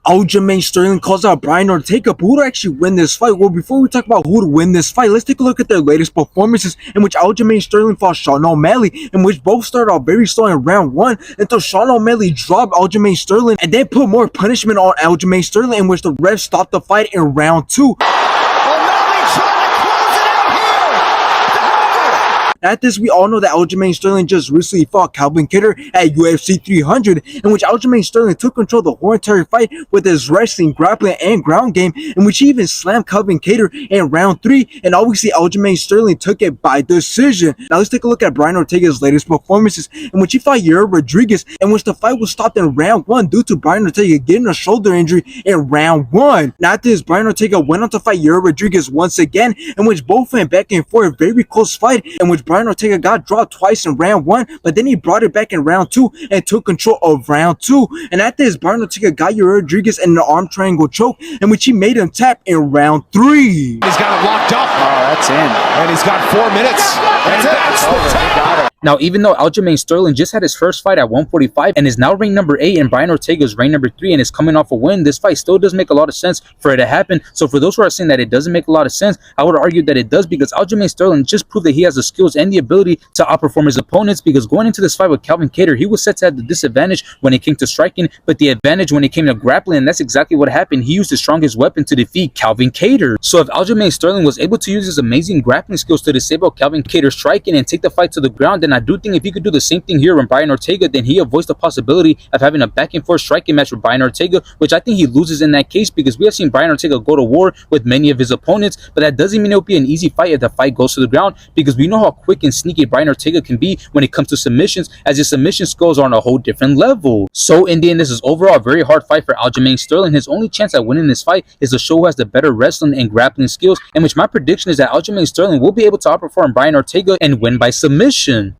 Aljamain Sterling calls out Brian Ortega, but who would actually win this fight? Well, before we talk about who would win this fight, let's take a look at their latest performances, in which Aljamain Sterling fought Sean O'Malley, in which both started off very slow in round 1 until Sean O'Malley dropped Aljamain Sterling and then put more punishment on Aljamain Sterling, in which the ref stopped the fight in round 2. At this, we all know that Aljamain Sterling just recently fought Calvin Kattar at UFC 300, in which Aljamain Sterling took control of the whole entire fight with his wrestling, grappling, and ground game, in which he even slammed Calvin Kattar in round 3, and obviously Aljamain Sterling took it by decision. Now let's take a look at Brian Ortega's latest performances, in which he fought Yair Rodriguez, in which the fight was stopped in round 1 due to Brian Ortega getting a shoulder injury in round 1. Now after this, Brian Ortega went on to fight Yair Rodriguez once again, in which both went back and forth, a very close fight, in which Brian Ortega got dropped twice in round 1, but then he brought it back in round 2 and took control of round 2. And after this, Brian Ortega got Yair Rodriguez in an arm triangle choke, in which he made him tap in round 3. He's got it locked up. Oh, that's in. And he's got 4 minutes. And that's the tap. Now, even though Aljamain Sterling just had his first fight at 145 and is now ranked number 8 and Brian Ortega is ranked number 3 and is coming off a win, this fight still does make a lot of sense for it to happen. So for those who are saying that it doesn't make a lot of sense, I would argue that it does, because Aljamain Sterling just proved that he has the skills and the ability to outperform his opponents, because going into this fight with Calvin Kattar, he was set to have the disadvantage when it came to striking, but the advantage when it came to grappling, and that's exactly what happened. He used his strongest weapon to defeat Calvin Kattar. So if Aljamain Sterling was able to use his amazing grappling skills to disable Calvin Kattar's striking and take the fight to the ground, then I do think if he could do the same thing here with Brian Ortega, then he avoids the possibility of having a back and forth striking match with Brian Ortega, which I think he loses in that case, because we have seen Brian Ortega go to war with many of his opponents, but that doesn't mean it'll be an easy fight if the fight goes to the ground, because we know how quick and sneaky Brian Ortega can be when it comes to submissions, as his submission skills are on a whole different level. So in the end, this is overall a very hard fight for Aljamain Sterling. His only chance at winning this fight is to show who has the better wrestling and grappling skills, in which my prediction is that Aljamain Sterling will be able to outperform Brian Ortega and win by submission.